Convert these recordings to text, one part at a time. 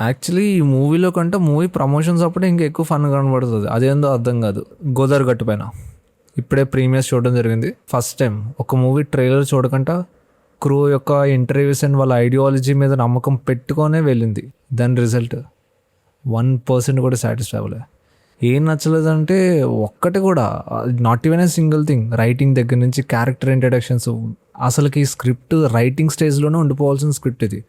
Actually ఈ మూవీలో కంటే మూవీ ప్రమోషన్స్ అప్పుడే ఇంకా ఎక్కువ ఫన్ కనబడుతుంది. అదేందో అర్థం కాదు. గోదావరి గట్టు పైన ఇప్పుడే ప్రీమియర్స్ చూడడం జరిగింది. ఫస్ట్ టైం ఒక మూవీ ట్రైలర్ చూడకుండా క్రూ యొక్క ఇంటర్వ్యూస్ అండ్ వాళ్ళ ఐడియాలజీ మీద నమ్మకం పెట్టుకొనే వెళ్ళింది. దాని రిజల్ట్ 1% కూడా సాటిస్ఫై అవ్వలేదు. ఏం నచ్చలేదంటే ఒక్కటి కూడా, not even a single thing. Writing దగ్గర నుంచి క్యారెక్టర్ ఇంట్రడక్షన్స్, అసలుకి ఈ స్క్రిప్ట్ రైటింగ్ స్టేజ్లోనే ఉండిపోవాల్సిన స్క్రిప్ట్ ఇది.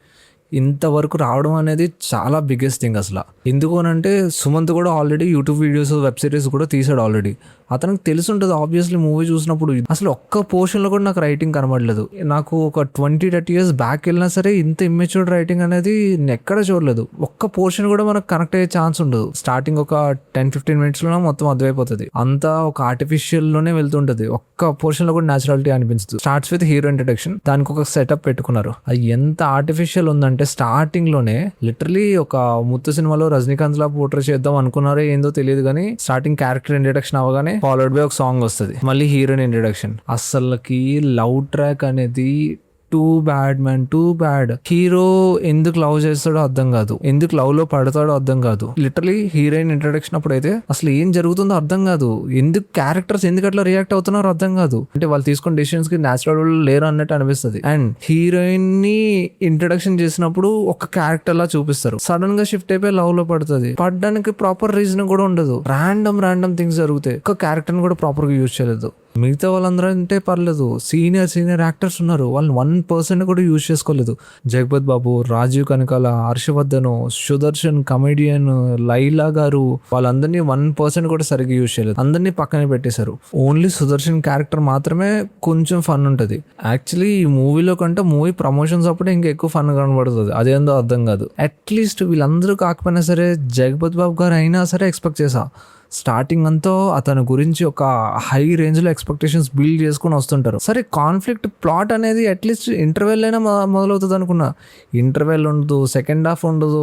ఇంతవరకు రావడం అనేది చాలా బిగ్గెస్ట్ థింగ్ అసలు. ఎందుకు అనంటే సుమంత్ కూడా already YouTube videos, web series కూడా తీసాడు ఆల్రెడీ. అతనికి తెలిసి ఉంటుంది ఆబ్వియస్లీ మూవీ చూసినప్పుడు. అసలు ఒక్క పోర్షన్లో కూడా నాకు రైటింగ్ కనబడలేదు. నాకు ఒక 20-30 years బ్యాక్ వెళ్ళినా సరే ఇంత ఇమ్మెచ్యూర్డ్ రైటింగ్ అనేది ఎక్కడ చూడలేదు. ఒక్క పోర్షన్ కూడా మనకు కనెక్ట్ అయ్యే ఛాన్స్ ఉండదు. స్టార్టింగ్ ఒక 10-15 minutesలో మొత్తం అర్థమైపోతుంది. అంతా ఒక ఆర్టిఫిషియల్లోనే వెళ్తుంటుంది. ఒక్క పోర్షన్లో కూడా న్యాచురాలిటీ అనిపించదు. స్టార్ట్స్ విత్ హీరో ఇంట్రడక్షన్, దానికి ఒక సెటప్ పెట్టుకున్నారు. అది ఎంత ఆర్టిఫిషియల్ ఉందంటే స్టార్టింగ్ లోనే లిటరలీ ఒక ముత్తు సినిమాలో రజనీకాంత్ లా పోర్ట్రే చేద్దాం అనుకున్నారో ఏందో తెలియదు కానీ స్టార్టింగ్ క్యారెక్టర్ ఇంట్రడక్షన్ అవగానే ఫాలోడ్ బై ఒక సాంగ్ వస్తుంది, మళ్ళీ హీరోయిన్ ఇంట్రడక్షన్. అసలుకి లవ్ ట్రాక్ అనేది too bad man, too bad. Hero ఎందుకు లవ్ చేస్తాడో అర్థం కాదు, ఎందుకు లవ్ లో పడతాడో అర్థం కాదు. లిటరలీ హీరోయిన్ ఇంట్రడక్షన్ అప్పుడు అయితే అసలు ఏం జరుగుతుందో అర్థం కాదు. ఎందుకు క్యారెక్టర్స్ ఎందుకు అట్లా రియాక్ట్ అవుతున్నారో అర్థం కాదు. అంటే వాళ్ళు తీసుకున్న డెసిషన్స్ కి న్యాచురల్ లేరు అన్నట్టు అనిపిస్తుంది. అండ్ హీరోయిన్ ని ఇంట్రడక్షన్ చేసినప్పుడు ఒక క్యారెక్టర్ లా చూపిస్తారు, సడన్ గా షిఫ్ట్ అయిపోయి లవ్ లో పడుతుంది. పడడానికి ప్రాపర్ రీజన్ కూడా ఉండదు. ర్యాండమ్ థింగ్స్ జరుగుతాయి. ఒక క్యారెక్టర్ ని కూడా ప్రాపర్ గా యూజ్ చేయలేదు. మిగతా వాళ్ళందరూ అంటే పర్లేదు, సీనియర్ యాక్టర్స్ ఉన్నారు, వాళ్ళని 1% కూడా యూజ్ చేసుకోలేదు. జగపత్ బాబు, రాజీవ్ కనకాల, హర్షవర్ధన్, సుదర్శన్ కమెడియన్, లైలా గారు, వాళ్ళందరినీ 1% కూడా సరిగ్గా యూజ్ చేయలేదు. అందరినీ పక్కనే పెట్టేశారు. ఓన్లీ సుదర్శన్ క్యారెక్టర్ మాత్రమే కొంచెం ఫన్ ఉంటుంది. యాక్చువల్లీ ఈ మూవీలో కంటే మూవీ ప్రమోషన్స్ అప్పుడే ఇంకా ఎక్కువ ఫన్ కనబడుతుంది. అదేందో అర్థం కాదు. అట్లీస్ట్ వీళ్ళందరూ కాకపోయినా సరే జగపత్ బాబు గారు అయినా సరే ఎక్స్పెక్ట్ చేశా. స్టార్టింగ్ అంతా అతని గురించి ఒక హై రేంజ్ లో ఎక్స్పెక్టేషన్స్ బిల్డ్ చేసుకుని వస్తుంటారు. సరే కాన్ఫ్లిక్ట్ ప్లాట్ అనేది అట్లీస్ట్ ఇంటర్వెల్ అయినా మొదలవుతుంది అనుకున్నా. ఇంటర్వెల్ ఉండదు, సెకండ్ హాఫ్ ఉండదు,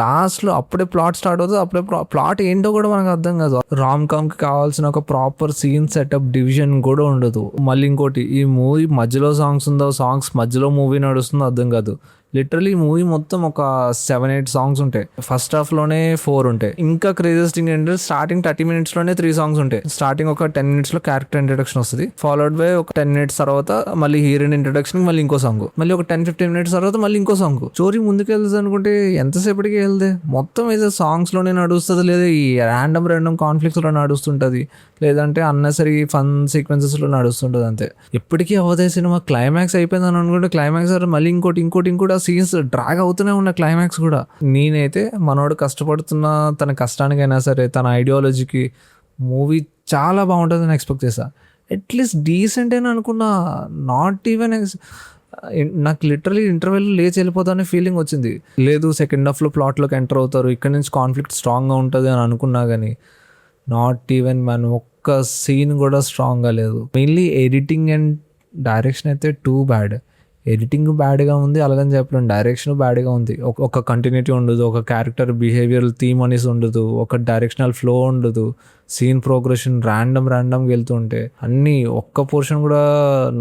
లాస్ట్ లో అప్పుడే ప్లాట్ స్టార్ట్ అవుతుంది. అప్పుడే ప్లాట్ ఏంటో కూడా మనకు అర్థం కాదు. రామ్ కామ్ కి కావాల్సిన ఒక ప్రాపర్ సీన్ సెటప్ డివిజన్ కూడా ఉండదు. మళ్ళీ ఇంకోటి, ఈ మూవీ మధ్యలో సాంగ్స్ ఉందో, సాంగ్స్ మధ్యలో మూవీ నడుస్తుందో అర్థం కాదు. లిటరలీ మూవీ మొత్తం ఒక 7-8 సాంగ్స్ ఉంటాయి. ఫస్ట్ హాఫ్ లోనే 4 ఉంటాయి. ఇంకా క్రేజియస్ట్ థింగ్ ఏంటంటే స్టార్టింగ్ 30 minutes లోనే 3 సాంగ్స్ ఉంటాయి. స్టార్టింగ్ ఒక 10 minutes లో క్యారెక్టర్ ఇంట్రడక్షన్ వస్తుంది, ఫాలోడ్ బై ఒక 10 minutes తర్వాత మళ్ళీ హీరోయిన్ ఇంట్రడక్షన్, మళ్ళీ ఇంకో సాంగ్, మళ్ళీ ఒక 10-15 minutes తర్వాత మళ్ళీ ఇంకో సాంగ్. స్టోరీ ముందుకు వెళ్తుంది అనుకుంటే ఎంతసేపటికి వెళ్తే మొత్తం ఏదో సాంగ్స్ లోనే నడుస్తుంది, లేదా ఈ ర్యాండమ్ కాన్ఫ్లిక్ట్స్ లో నడుస్తుంటది, లేదంటే అన్నెసరీ ఫన్ సీక్వెన్సెస్ లో నడుస్తుంటది. అంతే, ఎప్పటికీ అవదే సినిమా. క్లైమాక్స్ అయిపోయిందని అనుకుంటే క్లైమాక్స్ మళ్ళీ ఇంకోటి సీన్స్ డ్రాగ్ అవుతూనే ఉన్న. క్లైమాక్స్ కూడా నేనైతే మనోడు కష్టపడుతున్న తన కష్టానికైనా సరే, తన ఐడియాలజీకి మూవీ చాలా బాగుంటుందని ఎక్స్పెక్ట్ చేశా. అట్లీస్ట్ డీసెంట్ అయినా అనుకున్నా. నాట్ ఈవెన్ నాకు లిటరలీ ఇంటర్వెల్ లేచి వెళ్ళిపోతానే ఫీలింగ్ వచ్చింది. లేదు సెకండ్ హాఫ్లో ప్లాట్లోకి ఎంటర్ అవుతారు, ఇక్కడ నుంచి కాన్ఫ్లిక్ట్ స్ట్రాంగ్గా ఉంటుంది అని అనుకున్నా కానీ నాట్ ఈవెన్ మన ఒక్క సీన్ కూడా స్ట్రాంగ్గా లేదు. మెయిన్లీ ఎడిటింగ్ అండ్ డైరెక్షన్ అయితే టూ బ్యాడ్. ఎడిటింగ్ బ్యాడ్గా ఉంది, అలాగని చెప్పలేను. డైరెక్షన్ బ్యాడ్గా ఉంది. ఒక కంటిన్యూటీ ఉండదు, ఒక క్యారెక్టర్ బిహేవియరల్ థీమ్ అనేసి ఉండదు, ఒక డైరెక్షనల్ ఫ్లో ఉండదు, సీన్ ప్రోగ్రెషన్ ర్యాండమ్గా వెళ్తుంటే అన్నీ ఒక్క పోర్షన్ కూడా.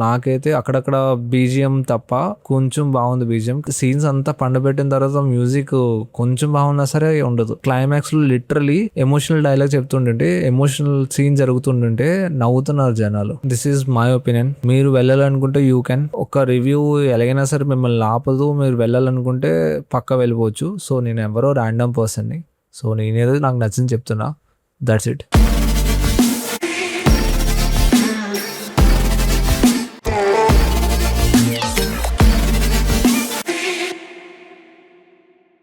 నాకైతే అక్కడక్కడ బీజిఎం తప్ప కొంచెం బాగుంది బీజిఎం. సీన్స్ అంతా పండబెట్టిన తర్వాత మ్యూజిక్ కొంచెం బాగున్నా సరే ఉండదు. క్లైమాక్స్ లో లిటరలీ ఎమోషనల్ డైలాగ్ చెప్తుంటే, ఎమోషనల్ సీన్ జరుగుతుంటే నవ్వుతున్నారు జనాలు. This is my opinion. మీరు వెళ్ళాలనుకుంటే యూ కెన్. ఒక రివ్యూ ఎలాగైనా సరే మిమ్మల్ని ఆపదు. మీరు వెళ్ళాలనుకుంటే పక్కా వెళ్ళిపోవచ్చు. సో నేను ఎవరో ర్యాండమ్ పర్సన్ని, సో నేనేదో నాకు నచ్చింది చెప్తున్నా. That's it.